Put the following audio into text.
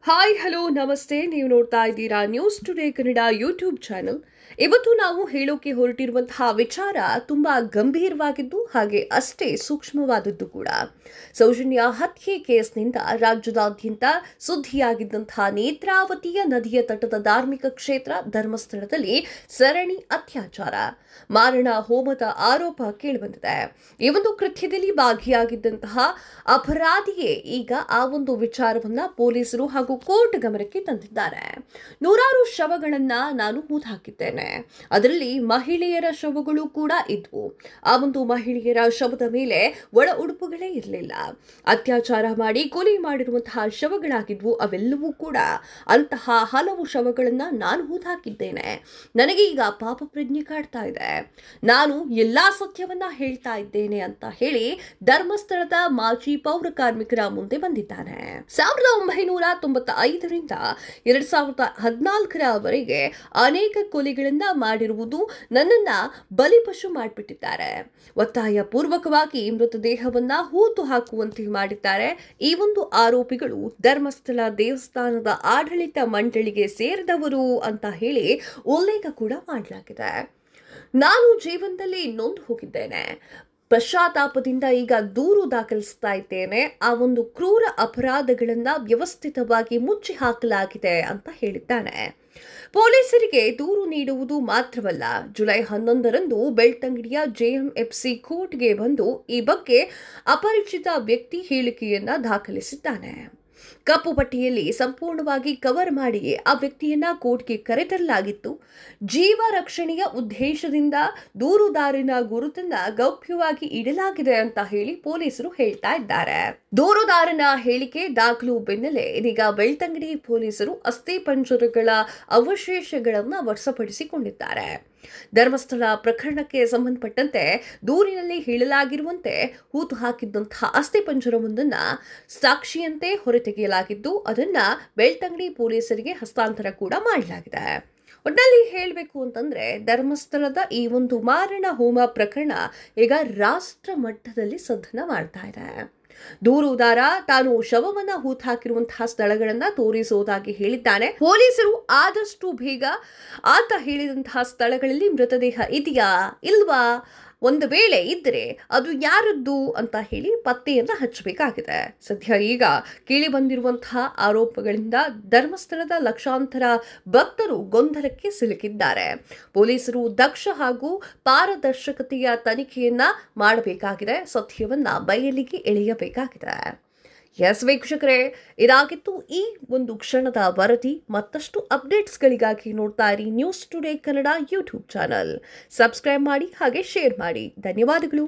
Hi hello ನಮಸ್ತೆ. ನೀವು ನೋಡ್ತಾ ಇದ್ದೀರಾ news today Kannada YouTube channel. ಇವತ್ತು ನಾವು ಹೇಳೋಕೆ ಹೊರಟಿರುವಂತಹ ವಿಚಾರ ತುಂಬಾ ಗಂಭೀರವಾಗಿದ್ದು ಹಾಗೆ ಅಷ್ಟೇ ಸೂಕ್ಷ್ಮವಾದದ್ದು ಕೂಡ. ಸೌಜನ್ಯ ಹತ್ಯೆ ಕೇಸ್ನಿಂದ ರಾಜ್ಯದಾದ್ಯಂತ ಸುದ್ದಿಯಾಗಿದ್ದಂತಹ ನೇತ್ರಾವತಿಯ ನದಿಯ ತಟದ ಧಾರ್ಮಿಕ ಕ್ಷೇತ್ರ ಧರ್ಮಸ್ಥಳದಲ್ಲಿ ಸರಣಿ ಅತ್ಯಾಚಾರ, ಮಾರಣ ಹೋಮದ ಆರೋಪ ಕೇಳಿಬಂದಿದೆ. ಈ ಒಂದು ಕೃತ್ಯದಲ್ಲಿ ಭಾಗಿಯಾಗಿದ್ದಂತಹ ಅಪರಾಧಿಯೇ ಈಗ ಆ ಒಂದು ವಿಚಾರವನ್ನ ಪೊಲೀಸರು ಹಾಗೂ ಕೋರ್ಟ್ ಗಮನಕ್ಕೆ ತಂದಿದ್ದಾರೆ. ನೂರಾರು ಶವಗಳನ್ನ ನಾನು ಹೂತಾಕಿದ್ದೇನೆ, ಅದರಲ್ಲಿ ಮಹಿಳೆಯರ ಶವಗಳು ಕೂಡ ಇದ್ವು. ಆ ಒಂದು ಮಹಿಳೆಯರ ಶವದ ಮೇಲೆ ಒಳ ಉಡುಪುಗಳೇ ಇರಲಿಲ್ಲ. ಅತ್ಯಾಚಾರ ಮಾಡಿ ಕೊಲೆ ಮಾಡಿರುವಂತಹ ಶವಗಳಾಗಿದ್ವು ಅವೆಲ್ಲವೂ ಕೂಡ. ಅಂತಹ ಹಲವು ಶವಗಳನ್ನ ನಾನು ಹೂತಾಕಿದ್ದೇನೆ. ನನಗೆ ಈಗ ಪಾಪ ಪ್ರಜ್ಞೆ ಕಾಡ್ತಾ ಇದೆ. ನಾನು ಎಲ್ಲಾ ಸತ್ಯವನ್ನ ಹೇಳ್ತಾ ಇದ್ದೇನೆ ಅಂತ ಹೇಳಿ ಧರ್ಮಸ್ಥಳದ ಮಾಜಿ ಪೌರ ಕಾರ್ಮಿಕರ ಮುಂದೆ ಬಂದಿದ್ದಾನೆ. 1995ರಿಂದ 2014ರವರೆಗೆ ಅನೇಕ ಕೊಲೆಗಳನ್ನ ಮಾಡಿರುವುದು ನನ್ನನ್ನ ಬಲಿಪಶು ಮಾಡಿಬಿಟ್ಟಿದ್ದಾರೆ. ಒತ್ತಾಯ ಪೂರ್ವಕವಾಗಿ ಮೃತದೇಹವನ್ನ ಹೂತು ಹಾಕುವಂತೆ ಮಾಡಿದ್ದಾರೆ. ಈ ಒಂದು ಆರೋಪಿಗಳು ಧರ್ಮಸ್ಥಳ ದೇವಸ್ಥಾನದ ಆಡಳಿತ ಮಂಡಳಿಗೆ ಸೇರಿದವರು ಅಂತ ಹೇಳಿ ಉಲ್ಲೇಖ ಕೂಡ ಮಾಡಲಾಗಿದೆ. ನಾನು ಜೀವನದಲ್ಲಿ ನೊಂದು ಹೋಗಿದ್ದೇನೆ. ಪಶ್ಚಾತ್ತಾಪದಿಂದ ಈಗ ದೂರು ದಾಖಲಿಸ್ತಾ ಇದ್ದೇನೆ. ಆ ಒಂದು ಕ್ರೂರ ಅಪರಾಧಗಳನ್ನ ವ್ಯವಸ್ಥಿತವಾಗಿ ಮುಚ್ಚಿ ಹಾಕಲಾಗಿದೆ ಅಂತ ಹೇಳಿದ್ದಾನೆ. ಪೊಲೀಸರಿಗೆ ದೂರು ನೀಡುವುದು ಮಾತ್ರವಲ್ಲ, ಜುಲೈ 11ರಂದು ಬೆಳ್ತಂಗಡಿಯ ಜೆಎಂಎಫ್ಸಿ ಕೋರ್ಟ್ಗೆ ಬಂದು ಈ ಬಗ್ಗೆ ಅಪರಿಚಿತ ವ್ಯಕ್ತಿ ಹೇಳಿಕೆಯನ್ನ ದಾಖಲಿಸಿದ್ದಾನೆ. ಕಪ್ಪು ಪಟ್ಟಿಯಲ್ಲಿ ಸಂಪೂರ್ಣವಾಗಿ ಕವರ್ ಮಾಡಿ ಆ ವ್ಯಕ್ತಿಯನ್ನ ಕೋರ್ಟ್ಗೆ ಕರೆತರಲಾಗಿತ್ತು. ಜೀವ ರಕ್ಷಣೆಯ ಉದ್ದೇಶದಿಂದ ದೂರುದಾರನ ಗುರುತನ್ನ ಗೌಪ್ಯವಾಗಿ ಇಡಲಾಗಿದೆ ಅಂತ ಹೇಳಿ ಪೊಲೀಸರು ಹೇಳ್ತಾ ಇದ್ದಾರೆ. ದೂರುದಾರನ ಹೇಳಿಕೆ ದಾಖಲು ಬೆನ್ನಲ್ಲೇ ಇದೀಗ ಬೆಳ್ತಂಗಡಿ ಪೊಲೀಸರು ಅಸ್ಥಿಪಂಜರಗಳ ಅವಶೇಷಗಳನ್ನು ವಶಪಡಿಸಿಕೊಂಡಿದ್ದಾರೆ. ಧರ್ಮಸ್ಥಳ ಪ್ರಕರಣಕ್ಕೆ ಸಂಬಂಧಪಟ್ಟಂತೆ ದೂರಿನಲ್ಲಿ ಹೇಳಲಾಗಿರುವಂತೆ ಹೂತು ಹಾಕಿದ್ದಂತಹ ಅಸ್ಥಿಪಂಜರವೊಂದನ್ನ ಸಾಕ್ಷಿಯಂತೆ ಹೊರತೆಗೆಯಲಾಗಿದ್ದು ಅದನ್ನ ಬೆಳ್ತಂಗಡಿ ಪೊಲೀಸರಿಗೆ ಹಸ್ತಾಂತರ ಕೂಡ ಮಾಡಲಾಗಿದೆ. ಒಟ್ಟಿನಲ್ಲಿ ಹೇಳಬೇಕು ಅಂತಂದ್ರೆ ಧರ್ಮಸ್ಥಳದ ಈ ಒಂದು ಮಾರಣ ಹೋಮ ಪ್ರಕರಣ ಈಗ ರಾಷ್ಟ್ರ ಮಟ್ಟದಲ್ಲಿ ಸದ್ದನ್ನ ಮಾಡ್ತಾ ಇದೆ. ದೂರುದಾರ ತಾನು ಶವವನ್ನ ಹೂತಾಕಿರುವಂತಹ ಸ್ಥಳಗಳನ್ನ ತೋರಿಸುವುದಾಗಿ ಹೇಳಿದ್ದಾನೆ. ಪೊಲೀಸರು ಆದಷ್ಟು ಬೇಗ ಆತ ಹೇಳಿದಂತಹ ಸ್ಥಳಗಳಲ್ಲಿ ಮೃತದೇಹ ಇದೆಯಾ ಇಲ್ವಾ, ಒಂದು ವೇಳೆ ಇದ್ರೆ ಅದು ಯಾರದ್ದು ಅಂತ ಹೇಳಿ ಪತ್ತೆಯನ್ನ ಹಚ್ಚಬೇಕಾಗಿದೆ. ಸದ್ಯ ಈಗ ಕೇಳಿ ಬಂದಿರುವಂತಹ ಆರೋಪಗಳಿಂದ ಧರ್ಮಸ್ಥಳದ ಲಕ್ಷಾಂತರ ಭಕ್ತರು ಗೊಂದಲಕ್ಕೆ ಸಿಲುಕಿದ್ದಾರೆ. ಪೊಲೀಸರು ದಕ್ಷ ಹಾಗೂ ಪಾರದರ್ಶಕತೆಯ ತನಿಖೆಯನ್ನ ಮಾಡಬೇಕಾಗಿದೆ. ಸತ್ಯವನ್ನ ಬಯಲಿಗೆ ಎಳೆಯಬೇಕಾಗಿದೆ. ಎಸ್ ವೀಕ್ಷಕರೇ, ಇದಾಗಿತ್ತು ಈ ಒಂದು ಕ್ಷಣದ ವರದಿ. ಮತ್ತಷ್ಟು ಅಪ್ಡೇಟ್ಸ್ಗಳಿಗಾಗಿ ನೋಡ್ತಾ ಇರಿ news today Kannada YouTube channel. Subscribe ಮಾಡಿ ಹಾಗೆ ಶೇರ್ ಮಾಡಿ. ಧನ್ಯವಾದಗಳು.